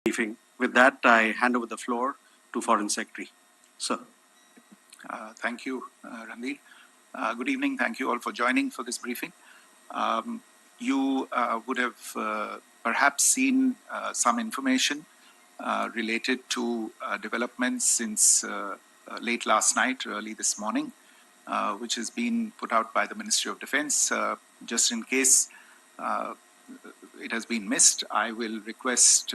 briefing. With that, I hand over the floor to Foreign Secretary. Sir. Thank you, Ranveer. Good evening. Thank you all for joining for this briefing. You would have perhaps seen some information related to developments since late last night, early this morning, which has been put out by the Ministry of Defense. Just in case it has been missed, I will request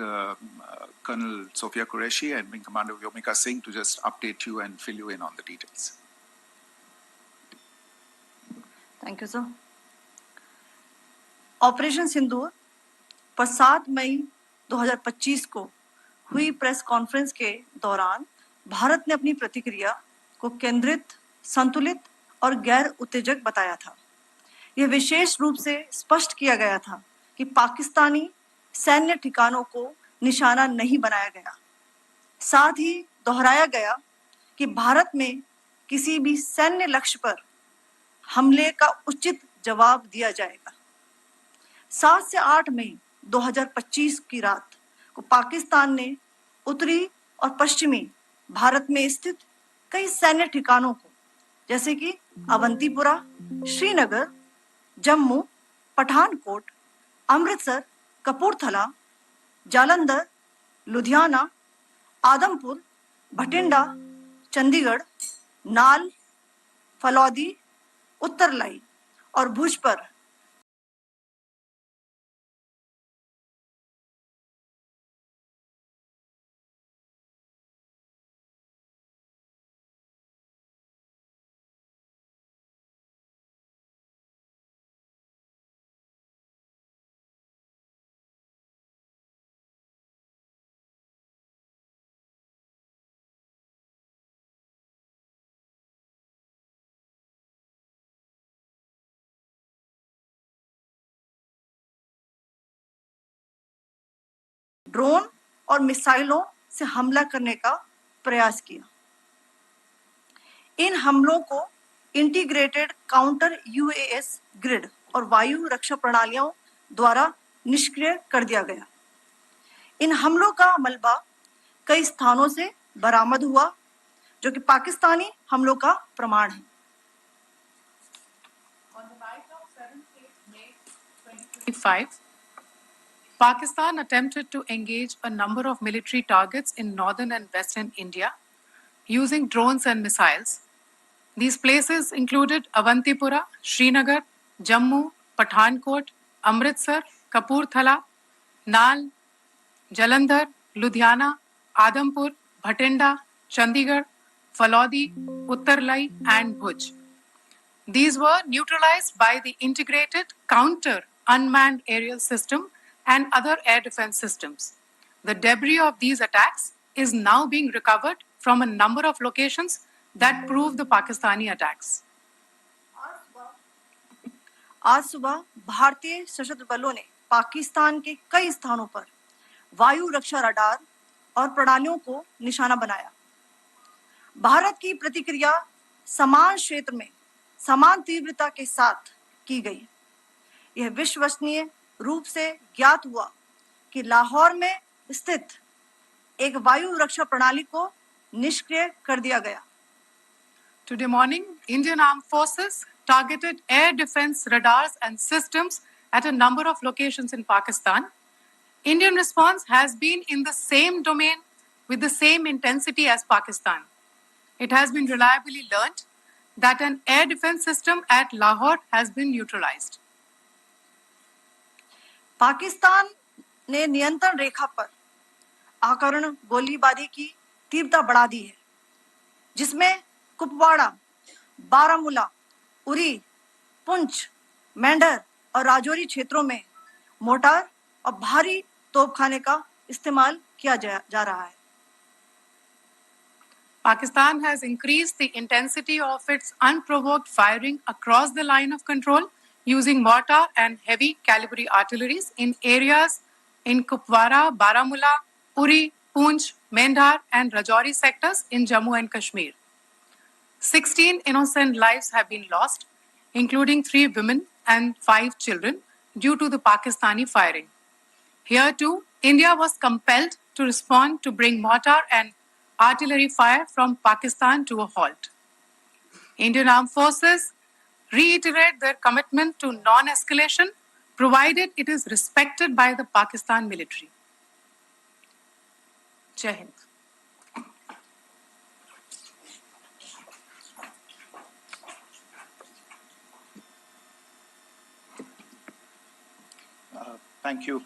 Colonel Sophia Qureshi and Wing Commander Vyomika Singh to just update you and fill you in on the details. Thank you, sir. Operation Sindoor पर 7 मई 2025 को हुई press conference के दौरान भारत ने अपनी प्रतिक्रिया को केंद्रित, संतुलित और गैर उत्तेजक बताया था। यह विशेष रूप से स्पष्ट किया गया था कि पाकिस्तानी सैन्य ठिकानों को निशाना नहीं बनाया गया। साथ ही दोहराया गया कि भारत में किसी भी सैन्य लक्ष्य पर हमले का उचित जवाब दिया जाएगा। 7 से 8 मई 2025 की रात को पाकिस्तान ने उत्तरी और पश्चिमी भारत में स्थित कई सैन्य ठिकानों को, जैसे कि अवंतीपुरा, श्रीनगर, जम्मू, पठानकोट, अमृतसर, कपूरथला, जालंधर, लुधियाना, आदमपुर, भटिंडा, चंडीगढ़, नाल, फलौदी, उत्तरलाई और भुज पर ड्रोन और मिसाइलों से हमला करने का प्रयास किया। इन हमलों को इंटीग्रेटेड काउंटर यूएस ग्रिड और वायु रक्षा प्रणालियों द्वारा निष्क्रिय कर दिया गया। इन हमलों का मलबा कई स्थानों से बरामद हुआ, जो कि पाकिस्तानी हमलों का प्रमाण है। On the night of 7th May 2025, Pakistan attempted to engage a number of military targets in northern and western India using drones and missiles. These places included Avantipura, Srinagar, Jammu, Pathankot, Amritsar, Kapurthala, Nal, Jalandhar, Ludhiana, Adampur, Bhatinda, Chandigarh, Falodi, Uttarlai, and Bhuj. These were neutralized by the integrated counter unmanned aerial system and other air defense systems. The debris of these attacks is now being recovered from a number of locations that prove the Pakistani attacks. आज सुबह भारतीय सशस्त्र बलों ने पाकिस्तान के कई स्थानों पर वायु रक्षा रडार और प्रणालियों को निशाना बनाया। भारत की प्रतिक्रिया समान क्षेत्र में समान तीव्रता के साथ की गई। यह विश्वसनीय रूप से ज्ञात हुआ कि लाहौर में स्थित एक वायु रक्षा प्रणाली को निष्क्रिय कर दिया गया। Today morning, Indian Armed Forces targeted air defense radars and systems at a number of locations in Pakistan. Indian response has been in the same domain with the same intensity as Pakistan. It has been reliably learnt that an air defense system at Lahore has been neutralized. Pakistan ने नियंत्रण रेखा पर आकरण गोलीबारी की तीव्रता बढ़ा दी है, जिसमें कुपवाड़ा, बारामूला, उरी, पुंछ, मेंढर और राजौरी क्षेत्रों में मोर्टार और भारी तोपखाने का इस्तेमाल किया जा रहा है। Pakistan has increased the intensity of its unprovoked firing across the line of control using mortar and heavy calibre artilleries in areas in Kupwara, Baramulla, Uri, Poonch, Mendhar and Rajouri sectors in Jammu and Kashmir. 16 innocent lives have been lost, including 3 women and 5 children, due to the Pakistani firing. Here too, India was compelled to respond to bring mortar and artillery fire from Pakistan to a halt. Indian Armed Forces reiterate their commitment to non-escalation, provided it is respected by the Pakistan military. Jai Hind. Thank you.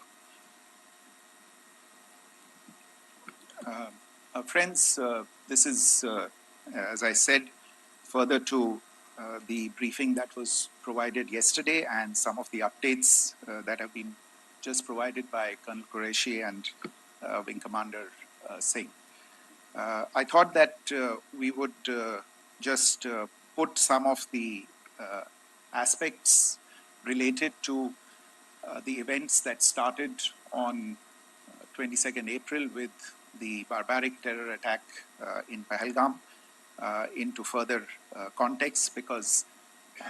Friends, this is, as I said, further to the briefing that was provided yesterday and some of the updates that have been just provided by Colonel Qureshi and Wing Commander Singh. I thought that we would just put some of the aspects related to the events that started on 22nd April with the barbaric terror attack in Pahalgam into further context, because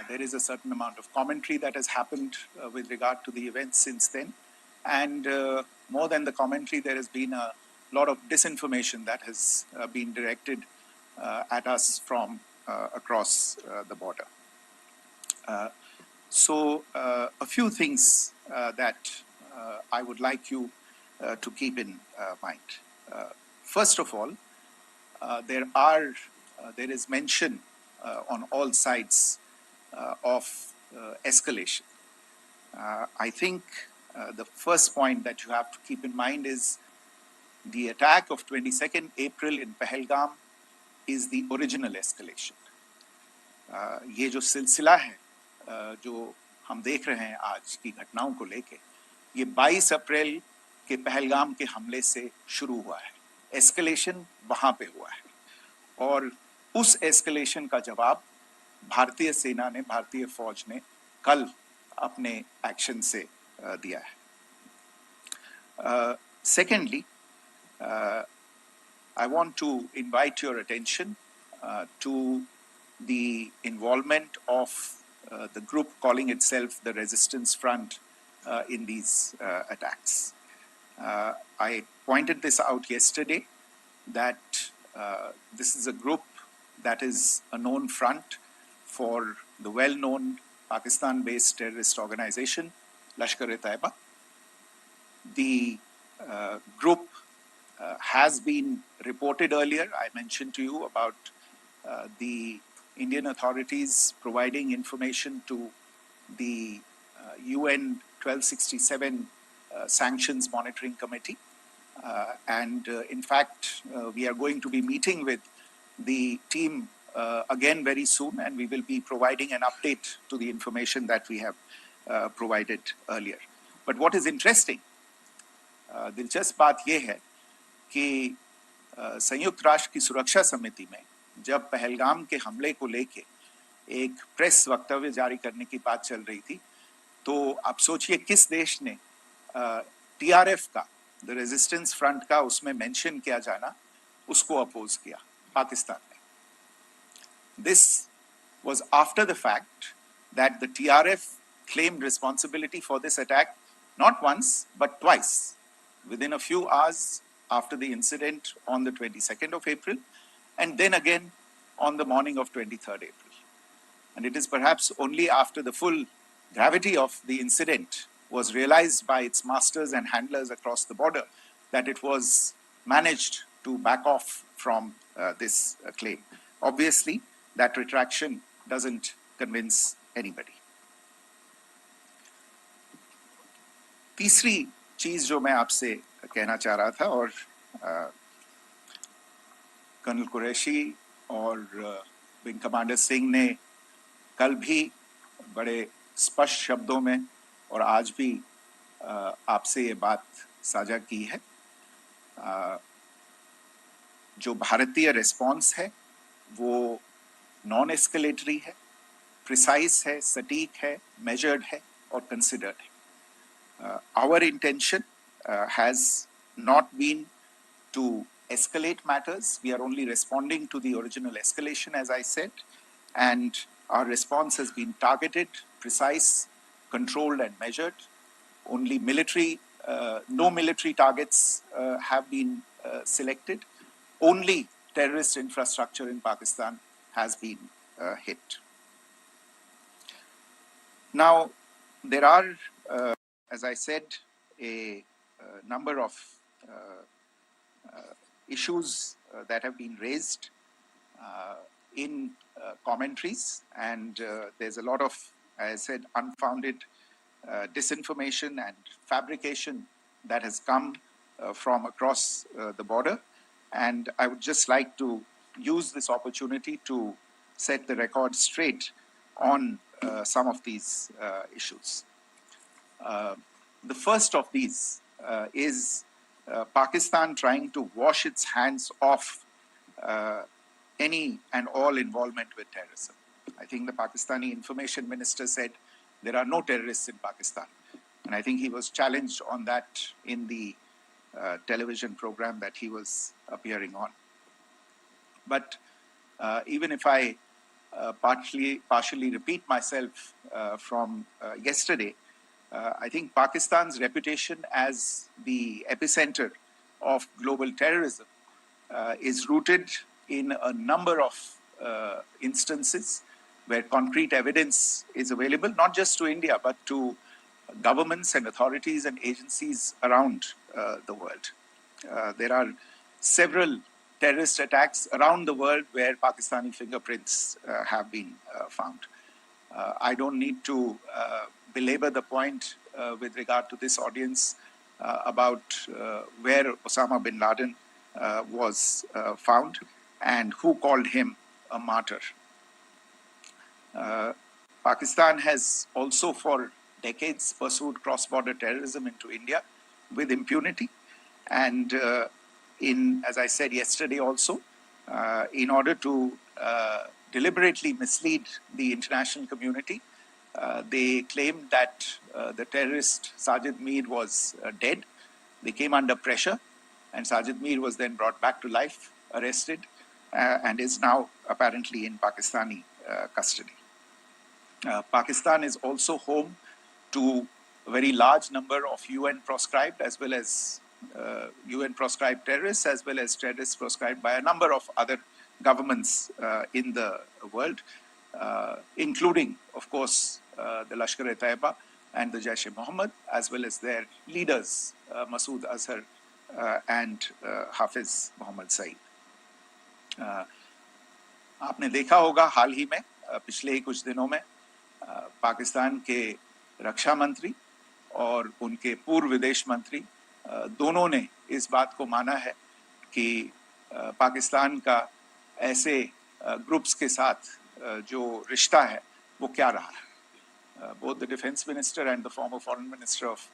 there is a certain amount of commentary that has happened with regard to the events since then. And more than the commentary, there has been a lot of disinformation that has been directed at us from across the border. So a few things that I would like you to keep in mind. First of all, there is mention on all sides of escalation. I think the first point that you have to keep in mind is the attack of 22nd April in Pahalgam is the original escalation. ये जो सिलसिला है जो हम देख रहे हैं आज की घटनाओं को लेके, ये 22 अप्रैल के पहलगाम के हमले से शुरू हुआ है. एस्केलेशन वहां पे हुआ है और उस एस्केलेशन का जवाब भारतीय सेना ने, भारतीय फौज ने कल अपने एक्शन से दिया है. Secondly, I want to invite your attention to the involvement of the group calling itself the Resistance Front in these attacks. I pointed this out yesterday that this is a group that is a known front for the well-known Pakistan-based terrorist organization, Lashkar-e-Taiba. The group has been reported earlier. I mentioned to you about the Indian authorities providing information to the UN 1267 Sanctions Monitoring Committee. In fact, we are going to be meeting with the team again very soon, and we will be providing an update to the information that we have provided earlier. But what is interesting, दिलचस्प बात यह है कि संयुक्त राष्ट्र की सुरक्षा समिति में जब पहलगाम के हमले को लेके एक प्रेस वक्तव्य जारी करने की बात चल रही थी, तो आप सोचिए किस देश ने टीआरएफ का, द रेजिस्टेंस फ्रंट का उसमें मेंशन किया जाना, उसको अपोज किया, पाकिस्तान ने. This was after the fact that the TRF claimed responsibility for this attack not once but twice, within a few hours after the incident on the 22nd of April, and then again on the morning of 23rd April. And it is perhaps only after the full gravity of the incident was realized by its masters and handlers across the border that it was managed to back off from this claim. Obviously, that retraction doesn't convince anybody. तीसरी चीज जो मैं आपसे कहना चाह रहा था, और कर्नल कुरैशी और विंग कमांडर सिंह ने कल भी बड़े स्पष्ट शब्दों में और आज भी आपसे ये बात साझा की है. जो भारतीय रिस्पॉन्स है वो नॉन एस्केलेटरी है, प्रिसाइज है, सटीक है, मेजर्ड है और कंसिडर्ड है. Our intention has not been to escalate matters. We are only responding to the original escalation, as I said, and our response has been targeted, precise, controlled and measured. Only military no military targets have been selected. Only terrorist infrastructure in Pakistan has been hit. Now, there are, as I said, a number of issues that have been raised in commentaries, and there's a lot of, as I said, unfounded disinformation and fabrication that has come from across the border. And I would just like to use this opportunity to set the record straight on some of these issues. The first of these is Pakistan trying to wash its hands off any and all involvement with terrorism. I think the Pakistani information minister said there are no terrorists in Pakistan. And I think he was challenged on that in the television program that he was appearing on. But even if I partially repeat myself from yesterday, I think Pakistan's reputation as the epicenter of global terrorism is rooted in a number of instances where concrete evidence is available, not just to India, but to governments and authorities and agencies around the world. There are several terrorist attacks around the world where Pakistani fingerprints have been found. I don't need to belabor the point with regard to this audience about where Osama bin Laden was found and who called him a martyr. Pakistan has also for decades pursued cross-border terrorism into India with impunity. And as I said yesterday also, in order to deliberately mislead the international community, they claimed that the terrorist Sajid Mir was dead. They came under pressure, and Sajid Mir was then brought back to life, arrested, and is now apparently in Pakistani custody. Pakistan is also home to a very large number of UN proscribed as well as UN proscribed terrorists, as well as terrorists proscribed by a number of other governments in the world, including, of course, the Lashkar-e-Taiba and the Jaish-e-Mohammed, as well as their leaders, Masood Azhar and Hafiz Mohammed Saeed. आपने देखा होगा हाल ही में पिछले ही कुछ दिनों में पाकिस्तान के रक्षा मंत्री और उनके पूर्व विदेश मंत्री दोनों ने इस बात को माना है कि पाकिस्तान का ऐसे ग्रुप्स के साथ जो रिश्ता है वो क्या रहा है. Both the defense minister and the former foreign minister of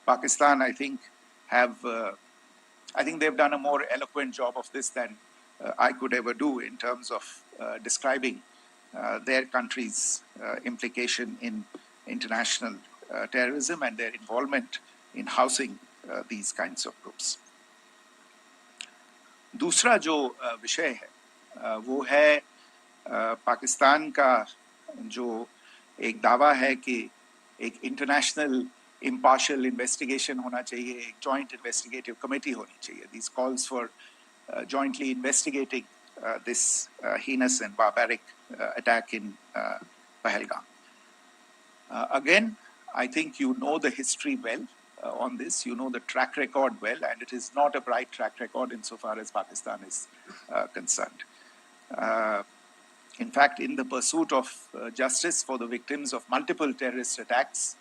Pakistan, I think they've done a more eloquent job of this than I could ever do in terms of describing their country's implication in international terrorism and their involvement in housing these kinds of groups. दूसरा जो विषय है वो है पाकिस्तान का जो एक दावा है कि एक इंटरनेशनल impartial investigation होना चाहिए, एक joint investigative committee होनी चाहिए. These calls for jointly investigating this heinous and barbaric attack in Pahalgam. Again, I think you know the history well on this. You know the track record well, and it is not a bright track record insofar as Pakistan is concerned. In fact, in the pursuit of justice for the victims of multiple terrorist attacks,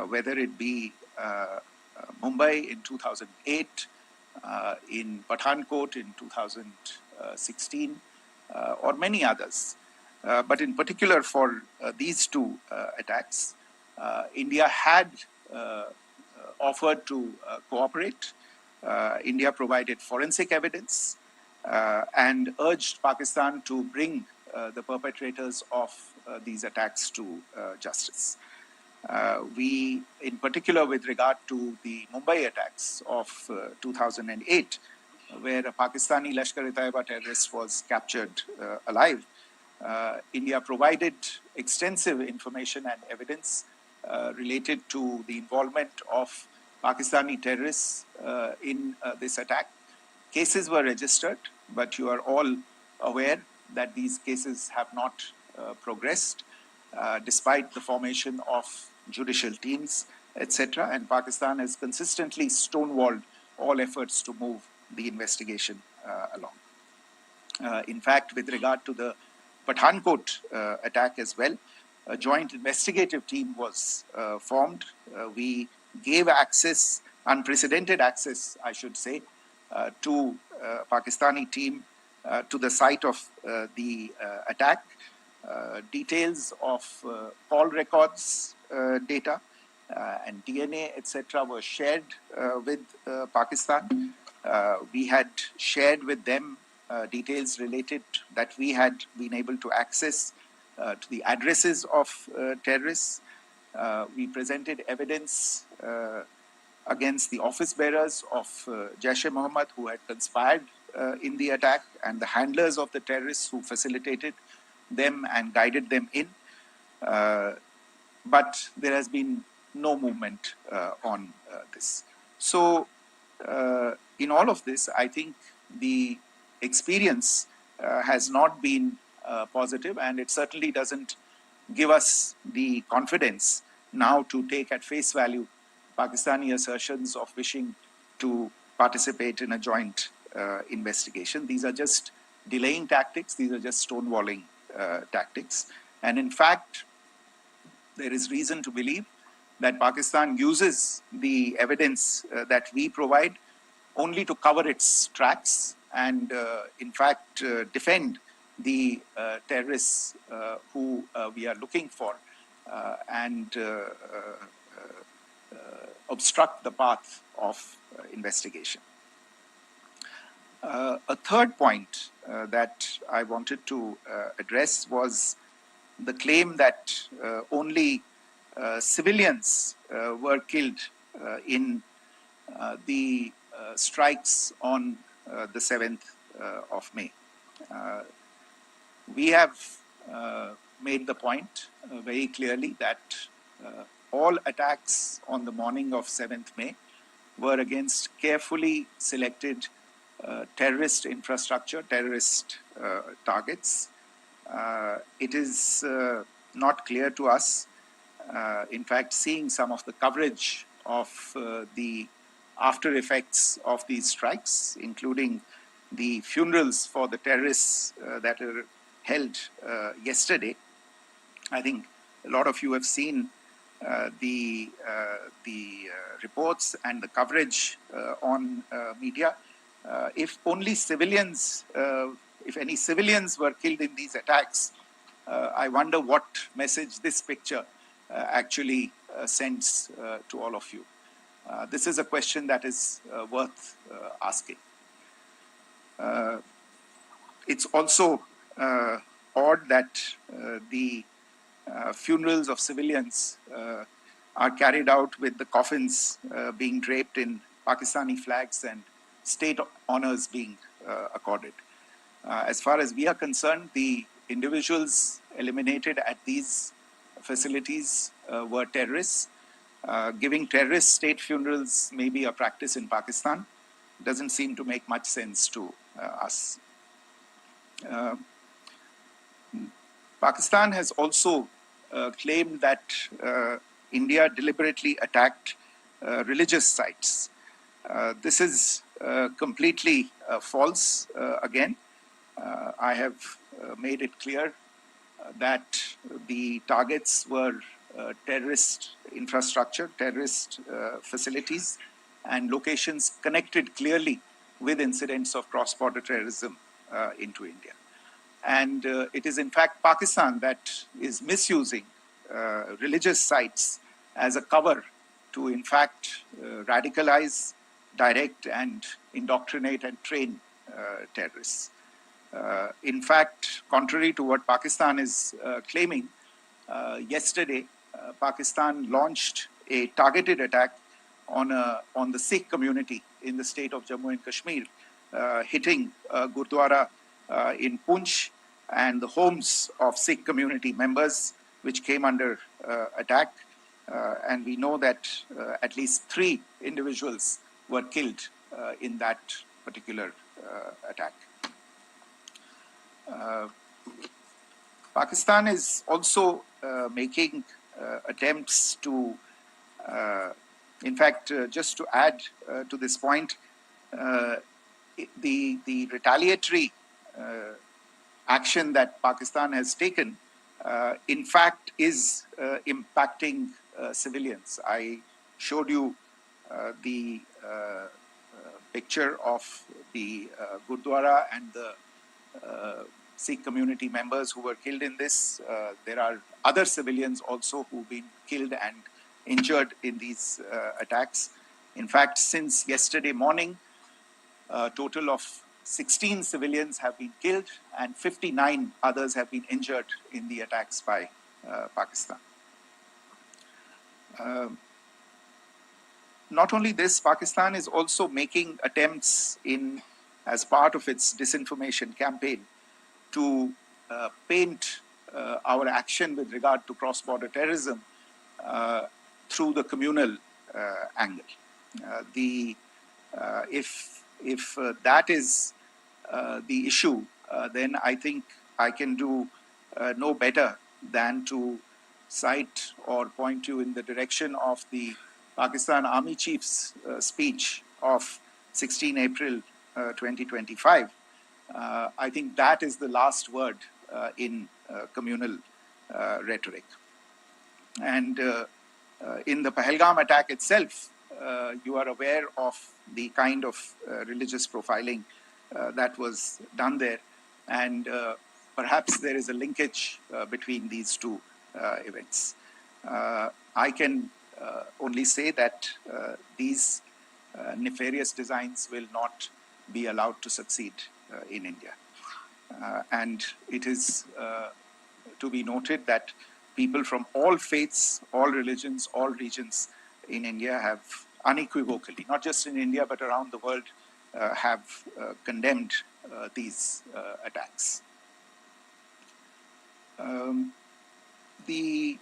whether it be Mumbai in 2008, in Pathankot in 2016, or many others, but in particular for these two attacks, India had offered to cooperate. India provided forensic evidence and urged Pakistan to bring the perpetrators of these attacks to justice. We, in particular with regard to the Mumbai attacks of 2008, where a Pakistani Lashkar-e-Taiba terrorist was captured alive, India provided extensive information and evidence related to the involvement of Pakistani terrorists in this attack. Cases were registered, but you are all aware that these cases have not progressed despite the formation of judicial teams, etc. And Pakistan has consistently stonewalled all efforts to move the investigation along. In fact, with regard to the Pathankot attack as well, a joint investigative team was formed. We gave access, unprecedented access, I should say, to Pakistani team to the site of the attack. Details of call records data and DNA, etc., were shared with Pakistan. We had shared with them details related that we had been able to access to the addresses of terrorists. We presented evidence against the office bearers of Jaish-e-Mohammed who had conspired in the attack and the handlers of the terrorists who facilitated them and guided them in. But there has been no movement on this. So in all of this, I think the experience has not been positive, and it certainly doesn't give us the confidence now to take at face value Pakistani assertions of wishing to participate in a joint investigation. These are just delaying tactics. These are just stonewalling tactics. And in fact, there is reason to believe that Pakistan uses the evidence that we provide only to cover its tracks and, in fact, defend the terrorists who we are looking for and obstruct the path of investigation. A third point that I wanted to address was the claim that only civilians were killed in the strikes on the 7th of May. We have made the point very clearly that all attacks on the morning of 7th May were against carefully selected terrorist infrastructure, terrorist targets. It is not clear to us, in fact, seeing some of the coverage of the after effects of these strikes, including the funerals for the terrorists that are held yesterday. I think a lot of you have seen the reports and the coverage on media. If only civilians, if any civilians were killed in these attacks, I wonder what message this picture actually sends to all of you. This is a question that is worth asking. It's also odd that the funerals of civilians are carried out with the coffins being draped in Pakistani flags and state honors being accorded. As far as we are concerned, the individuals eliminated at these facilities were terrorists. Giving terrorist state funerals may be a practice in Pakistan. Doesn't seem to make much sense to us. Pakistan has also claimed that India deliberately attacked religious sites. This is completely false again. I have made it clear that the targets were terrorist infrastructure, terrorist facilities, and locations connected clearly with incidents of cross-border terrorism into India. And it is in fact Pakistan that is misusing religious sites as a cover to in fact radicalize, direct and indoctrinate and train terrorists. In fact, contrary to what Pakistan is claiming, yesterday Pakistan launched a targeted attack on the Sikh community in the state of Jammu and Kashmir, hitting Gurdwara in Poonch and the homes of Sikh community members, which came under attack. and we know that at least 3 individuals were killed in that particular attack. Pakistan is also making attempts to, in fact, just to add to this point, the retaliatory action that Pakistan has taken, in fact, is impacting civilians. I showed you the picture of the Gurdwara and the Sikh community members who were killed in this. There are other civilians also who've been killed and injured in these attacks. In fact, since yesterday morning, a total of 16 civilians have been killed and 59 others have been injured in the attacks by Pakistan. Not only this, Pakistan is also making attempts as part of its disinformation campaign to paint our action with regard to cross-border terrorism through the communal angle. If that is the issue, then I think I can do no better than to cite or point you in the direction of the Pakistan Army Chief's speech of 16 April 2025. I think that is the last word in communal rhetoric. And in the Pahalgam attack itself, you are aware of the kind of religious profiling that was done there. And perhaps there is a linkage between these two events. I can only say that these nefarious designs will not be allowed to succeed in India. And it is to be noted that people from all faiths, all religions, all regions in India have unequivocally, not just in India but around the world, have condemned these attacks. The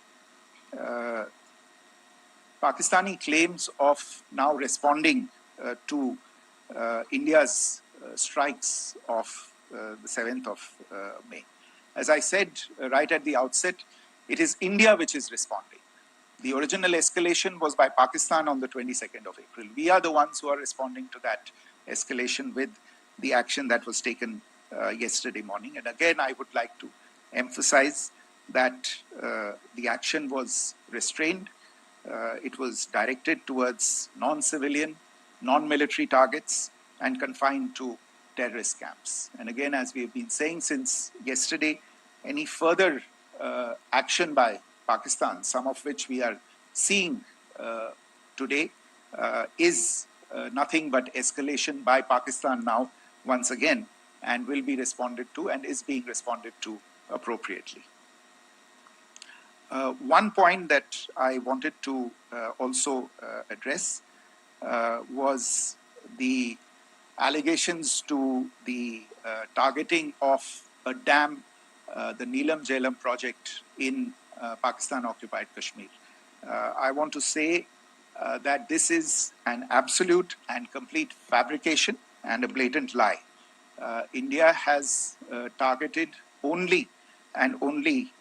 Pakistani claims of now responding to India's strikes of the 7th of May. As I said right at the outset, it is India which is responding. The original escalation was by Pakistan on the 22nd of April. We are the ones who are responding to that escalation with the action that was taken yesterday morning. And again, I would like to emphasize that the action was restrained. It was directed towards non-civilian, non-military targets and confined to terrorist camps. And again, as we have been saying since yesterday, any further action by Pakistan, some of which we are seeing today, is nothing but escalation by Pakistan now, once again, and will be responded to and is being responded to appropriately. One point that I wanted to also address was the allegations to the targeting of a dam, the Neelam Jhelum project in Pakistan-occupied Kashmir. I want to say that this is an absolute and complete fabrication and a blatant lie. India has targeted only and only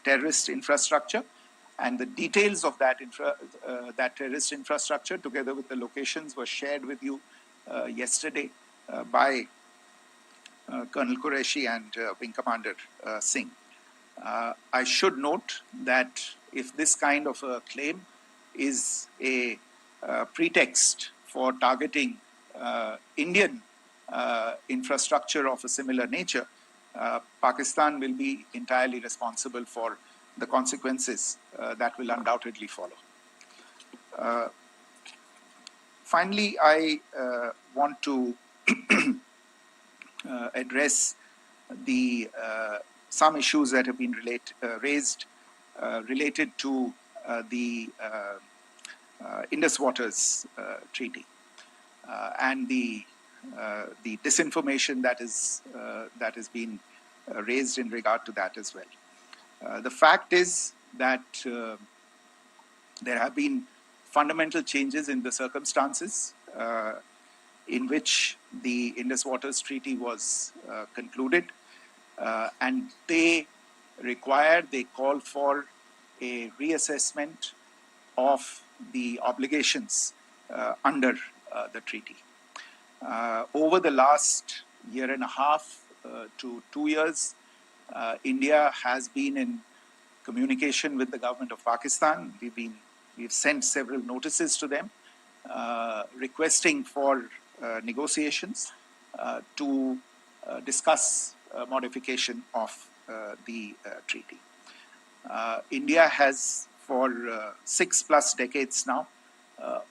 terrorist infrastructure, and the details of that terrorist infrastructure, together with the locations, were shared with you yesterday by Colonel Qureshi and Wing Commander Singh. I should note that if this kind of a claim is a pretext for targeting Indian infrastructure of a similar nature, Pakistan will be entirely responsible for the consequences that will undoubtedly follow. Finally, I want to address some issues that have been raised related to the Indus Waters Treaty and the disinformation that has been raised in regard to that as well. The fact is that there have been fundamental changes in the circumstances in which the Indus Waters Treaty was concluded, and they call for a reassessment of the obligations under the treaty. Over the last year and a half to 2 years, India has been in communication with the government of Pakistan. We've sent several notices to them requesting for negotiations to discuss modification of the treaty. India has for 6+ decades now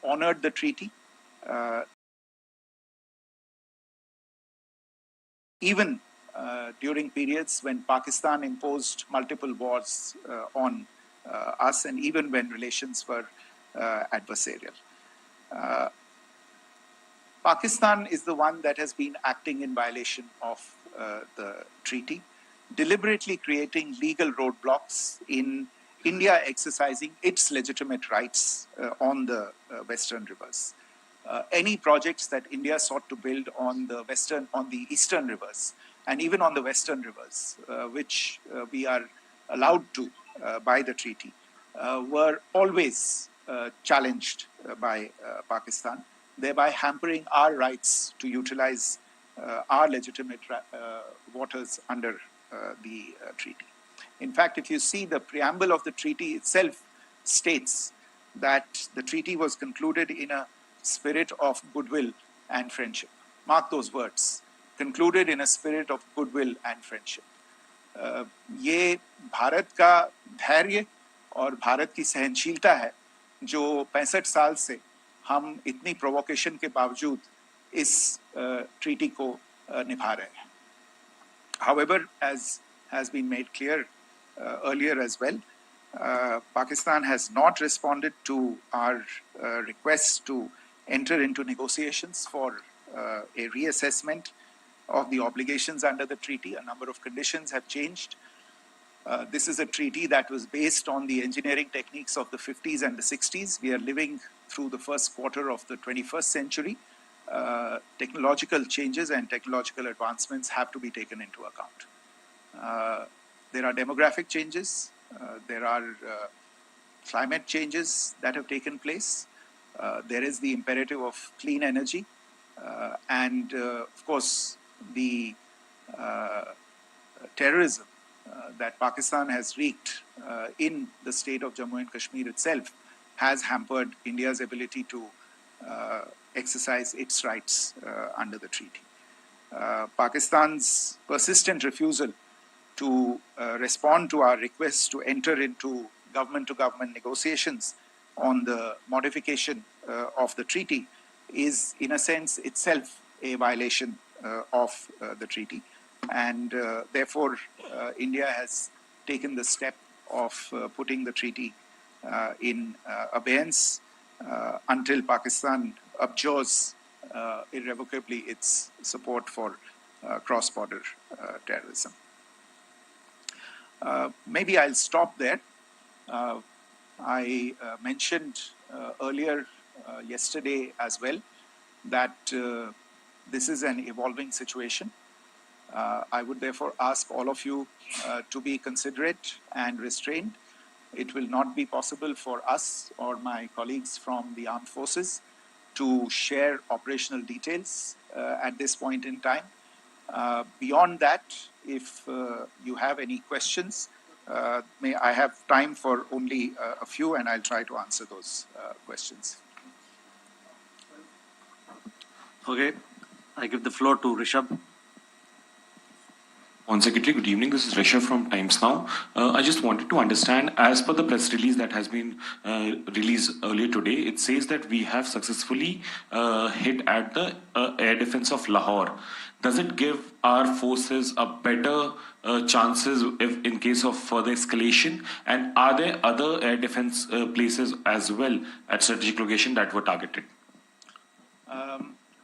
honored the treaty, even during periods when Pakistan imposed multiple wars on us, and even when relations were adversarial. Pakistan is the one that has been acting in violation of the treaty, deliberately creating legal roadblocks in India exercising its legitimate rights on the Western rivers. Any projects that India sought to build on the Eastern rivers, and even on the Western rivers, which we are allowed to by the treaty, were always challenged by Pakistan, thereby hampering our rights to utilize our legitimate waters under the treaty. In fact, if you see, the preamble of the treaty itself states that the treaty was concluded in a spirit of goodwill and friendship. Mark those words, concluded in a spirit of goodwill and friendship. ये भारत का धैर्य और भारत की सहनशीलता है जो 65 साल से हम इतनी प्रोवोकेशन के बावजूद इस ट्रीटी को निभा रहे हैं. However, as has been made clear earlier as well, Pakistan has not responded to our requests to enter into negotiations for a reassessment of the obligations under the treaty. A number of conditions have changed. This is a treaty that was based on the engineering techniques of the 50s and the 60s. We are living through the first quarter of the 21st century. Technological changes and technological advancements have to be taken into account. There are demographic changes. There are climate changes that have taken place. There is the imperative of clean energy. And of course, the terrorism that Pakistan has wreaked in the state of Jammu and Kashmir itself has hampered India's ability to exercise its rights under the treaty. Pakistan's persistent refusal to respond to our requests to enter into government-to-government negotiations on the modification of the treaty is, in a sense, itself a violation of the treaty. And therefore, India has taken the step of putting the treaty in abeyance until Pakistan abjures irrevocably its support for cross-border terrorism. Maybe I'll stop there. I mentioned earlier yesterday as well that this is an evolving situation. I would therefore ask all of you to be considerate and restrained. It will not be possible for us or my colleagues from the armed forces to share operational details at this point in time. Beyond that, if you have any questions, may I have time for only a few, and I'll try to answer those questions. Okay, I give the floor to Rishabh. On Secretary, good evening. This is Rishabh from Times Now. I just wanted to understand, as per the press release that has been released earlier today, it says that we have successfully hit at the air defense of Lahore. Does it give our forces a better chances if in case of further escalation? And are there other air defense places as well at strategic location that were targeted?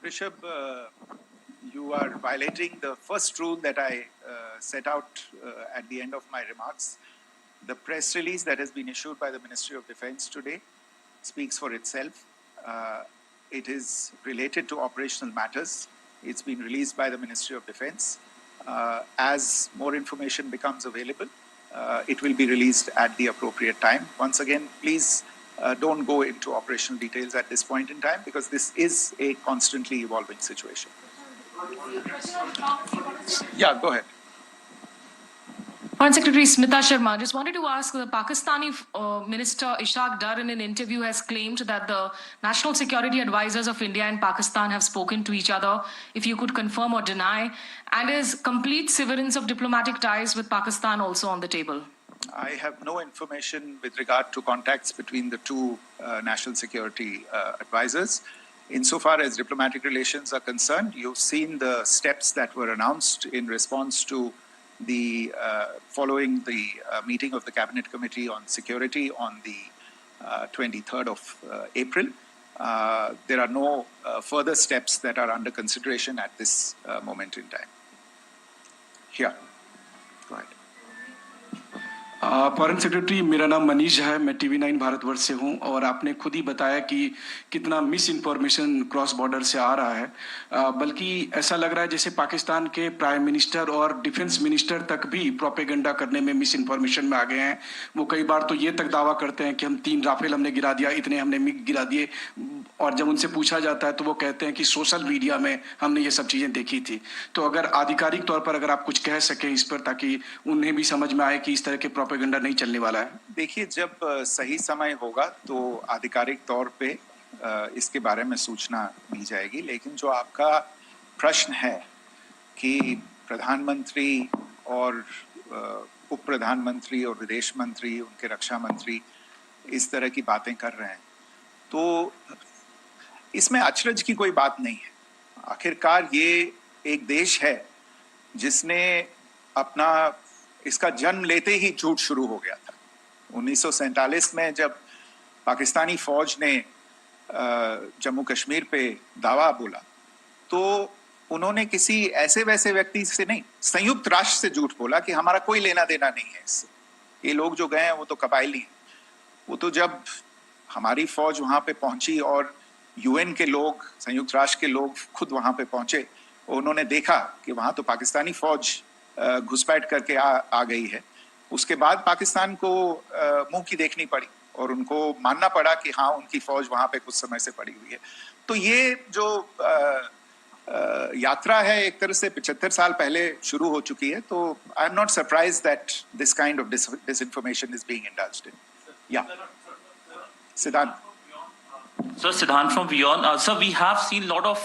Rishabh, you are violating the first rule that I set out at the end of my remarks. The press release that has been issued by the Ministry of Defense today speaks for itself. It is related to operational matters. It's been released by the Ministry of Defense. As more information becomes available, it will be released at the appropriate time. Once again, please don't go into operational details at this point in time, because this is a constantly evolving situation. Yeah, go ahead. Foreign Secretary Smita Sharma, just wanted to ask, the Pakistani Minister Ishaq Dar in an interview has claimed that the national security advisors of India and Pakistan have spoken to each other, if you could confirm or deny, and is complete severance of diplomatic ties with Pakistan also on the table? I have no information with regard to contacts between the two national security advisors. Insofar as diplomatic relations are concerned, you've seen the steps that were announced in response to the following the meeting of the Cabinet Committee on Security on the 23rd of April. There are no further steps that are under consideration at this moment in time. Here, go ahead. Foreign secretary, मेरा नाम मनीष है, मैं TV9 Bharatvarsh से हूं, और आपने खुद ही बताया कि कितना मिस इन्फॉर्मेशन क्रॉस बॉर्डर से आ रहा है, बल्कि ऐसा लग रहा है जैसे पाकिस्तान के प्राइम मिनिस्टर और डिफेंस मिनिस्टर तक भी प्रोपेगेंडा करने में मिस इन्फॉर्मेशन में आ गए हैं। वो कई बार तो ये तक दावा करते हैं कि हम 3 राफेल हमने गिरा दिया, इतने हमने मिग गिरा दिए, और जब उनसे पूछा जाता है तो वो कहते हैं कि सोशल मीडिया में हमने ये सब चीजें देखी थी। तो अगर आधिकारिक तौर पर अगर आप कुछ कह सकें इस पर, ताकि उन्हें भी समझ में आए कि इस तरह के प्रोपेगेंडा नहीं चलने वाला है। देखिए, जब सही समय होगा तो आधिकारिक तौर पे इसके बारे में सूचना दी जाएगी, लेकिन जो आपका प्रश्न है कि प्रधानमंत्री और उप प्रधानमंत्री और विदेश मंत्री, उनके रक्षा मंत्री इस तरह की बातें कर रहे हैं, तो इसमें अचरज की कोई बात नहीं है। आखिरकार ये एक देश है जिसने अपना इसका जन्म लेते ही झूठ शुरू हो गया था। 1947 में जब पाकिस्तानी फौज ने जम्मू कश्मीर पे दावा बोला, तो उन्होंने किसी ऐसे वैसे व्यक्ति से नहीं, संयुक्त राष्ट्र से झूठ बोला कि हमारा कोई लेना देना नहीं है इससे। ये लोग जो गए हैं वो तो कबायली हैं। वो तो जब हमारी फौज वहां पे पहुंची और UN के लोग, संयुक्त राष्ट्र के लोग खुद वहां पे पहुंचे, उन्होंने देखा कि वहां तो पाकिस्तानी फौज घुसपैठ करके आ गई है। उसके बाद पाकिस्तान को मुंह की देखनी पड़ी और उनको मानना पड़ा कि हाँ, उनकी फौज वहां पे कुछ समय से पड़ी हुई है। तो ये जो यात्रा है एक तरह से 75 साल पहले शुरू हो चुकी है। तो I am not surprised that this kind of disinformation is being indulged in. Yeah. Siddhant. So Siddhant from Beyond. So we have seen a lot of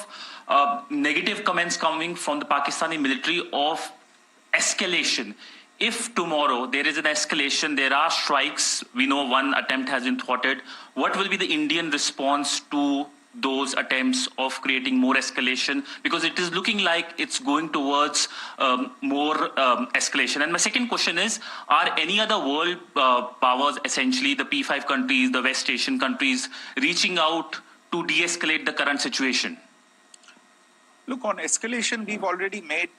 negative comments coming from the Pakistani military of escalation. If tomorrow there is an escalation, there are strikes, we know one attempt has been thwarted, what will be the Indian response to those attempts of creating more escalation? Because it is looking like it's going towards more escalation. And my second question is, are any other world powers, essentially the P5 countries, the West Asian countries, reaching out to de-escalate the current situation? Look, on escalation, we've already made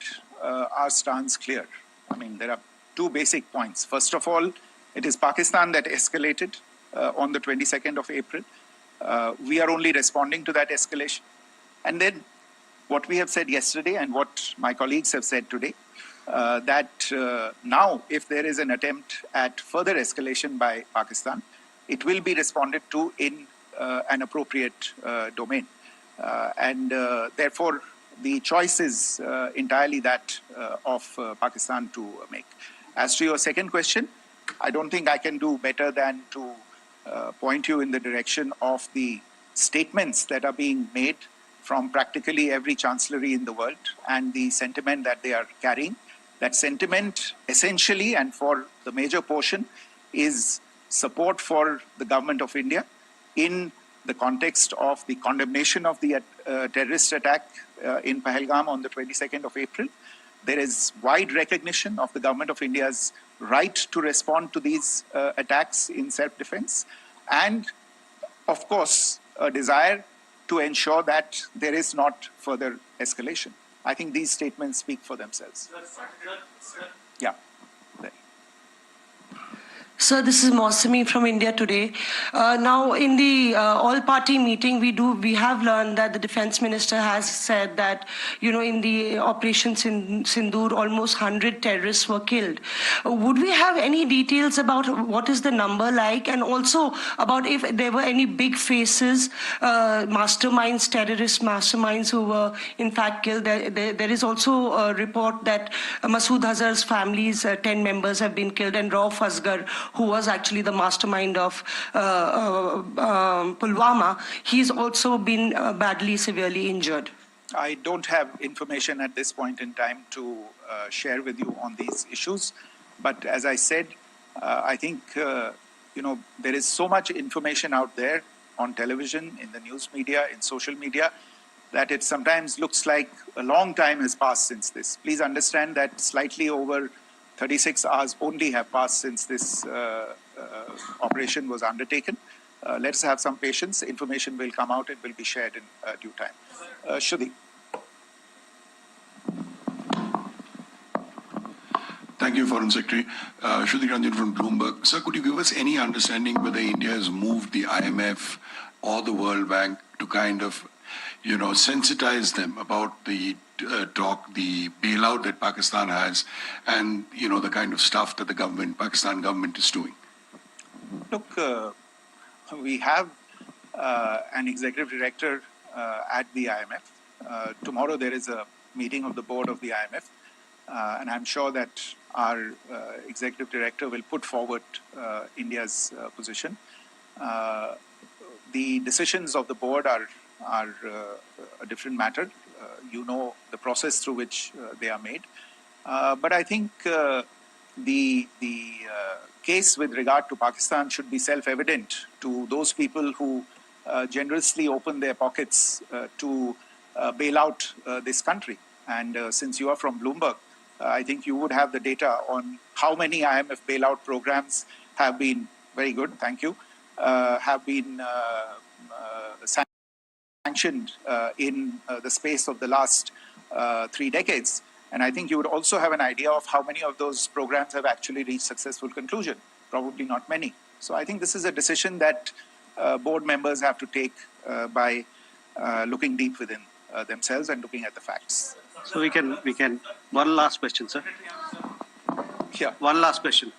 our stance clear. I mean, there are 2 basic points. First of all, it is Pakistan that escalated on the 22nd of April. We are only responding to that escalation. And then what we have said yesterday and what my colleagues have said today, that now if there is an attempt at further escalation by Pakistan, it will be responded to in an appropriate domain. And therefore, the choice is entirely that of Pakistan to make. As to your second question, I don't think I can do better than to point you in the direction of the statements that are being made from practically every chancellery in the world and the sentiment that they are carrying. That sentiment essentially and for the major portion is support for the government of India in the context of the condemnation of the terrorist attack in Pahalgam on the 22nd of April. There is wide recognition of the government of India's right to respond to these attacks in self-defense, and of course a desire to ensure that there is not further escalation. I think these statements speak for themselves. Yeah. Sir, this is Mosami from India Today. Now, in the all-party meeting, we have learned that the defense minister has said that, in the Operation Sindoor, almost 100 terrorists were killed. Would we have any details about what is the number like, and also about if there were any big faces, masterminds, terrorist masterminds who were in fact killed? There is also a report that Masood Azhar's family's 10 members have been killed, and Rauf Asghar, who was actually the mastermind of Pulwama, he's also been badly, severely injured. I don't have information at this point in time to share with you on these issues. But as I said, I think, there is so much information out there on television, in the news media, in social media, that it sometimes looks like a long time has passed since this. Please understand that slightly over 36 hours only have passed since this operation was undertaken. Let's have some patience. Information will come out. It will be shared in due time. Shruti. Thank you, Foreign Secretary. Shruti Ranjan from Bloomberg. Sir, could you give us any understanding whether India has moved the IMF or the World Bank to kind of, sensitize them about the the bailout that Pakistan has, and, the kind of stuff that the Pakistan government is doing? Look, we have an executive director at the IMF. Tomorrow there is a meeting of the board of the IMF, and I'm sure that our executive director will put forward India's position. The decisions of the board are a different matter. You know the process through which they are made. But I think the case with regard to Pakistan should be self-evident to those people who generously open their pockets to bail out this country. And since you are from Bloomberg, I think you would have the data on how many IMF bailout programs have been, very good, thank you, have been sanctioned in the space of the last 3 decades. And I think you would also have an idea of how many of those programs have actually reached successful conclusion. Probably not many. So I think this is a decision that board members have to take by looking deep within themselves and looking at the facts. So we can, one last question, sir. Yeah. One last question.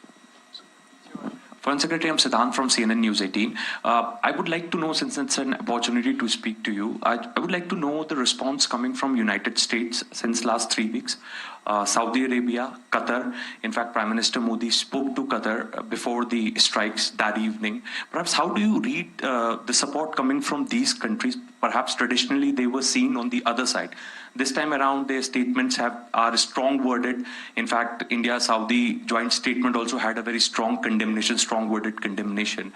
Foreign Secretary, I'm Siddhant from CNN News 18. I would like to know, since it's an opportunity to speak to you, I would like to know the response coming from United States since last 3 weeks. Saudi Arabia, Qatar. In fact, Prime Minister Modi spoke to Qatar before the strikes that evening. Perhaps how do you read the support coming from these countries? Perhaps traditionally they were seen on the other side. This time around, their statements are strong worded. In fact, India-Saudi joint statement also had a very strong condemnation, strong worded condemnation.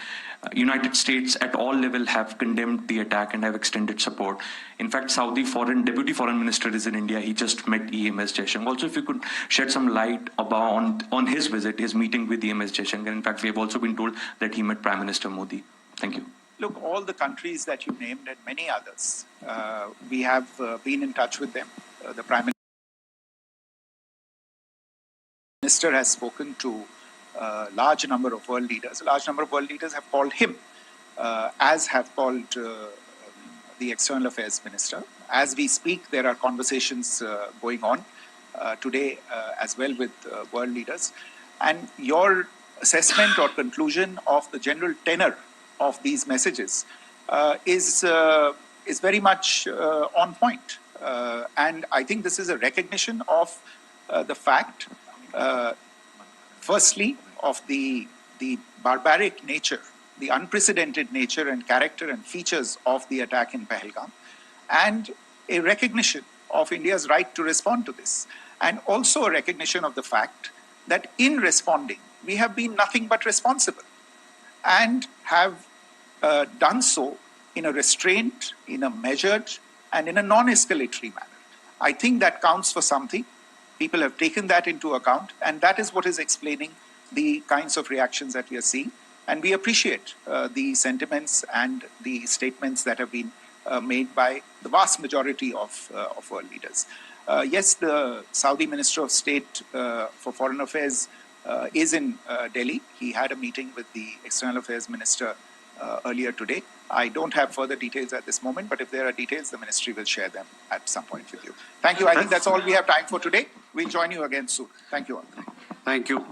United States at all levels have condemned the attack and have extended support. In fact, Saudi Deputy Foreign Minister is in India. He just met EMS Jaishankar. Also, if you could shed some light on his visit, his meeting with EMS Jaishankar. In fact, we have also been told that he met Prime Minister Modi. Thank you. Look, all the countries that you named and many others, we have been in touch with them. The Prime Minister has spoken to a large number of world leaders. A large number of world leaders have called him, as have called the External Affairs Minister. As we speak, there are conversations going on today as well with world leaders. And your assessment or conclusion of the general tenor of these messages is very much on point. And I think this is a recognition of the fact, firstly, of the barbaric nature, the unprecedented nature and character and features of the attack in Pahalgam, and a recognition of India's right to respond to this, and also a recognition of the fact that in responding, we have been nothing but responsible and have done so in a restrained, in a measured, and in a non-escalatory manner. I think that counts for something. People have taken that into account, and that is what is explaining the kinds of reactions that we are seeing. And we appreciate the sentiments and the statements that have been made by the vast majority of world leaders. Yes, the Saudi Minister of State for Foreign Affairs is in Delhi. He had a meeting with the External Affairs Minister earlier today. I don't have further details at this moment, but if there are details, the ministry will share them at some point with you. Thank you. I think that's all we have time for today. We'll join you again soon. Thank you all. Thank you.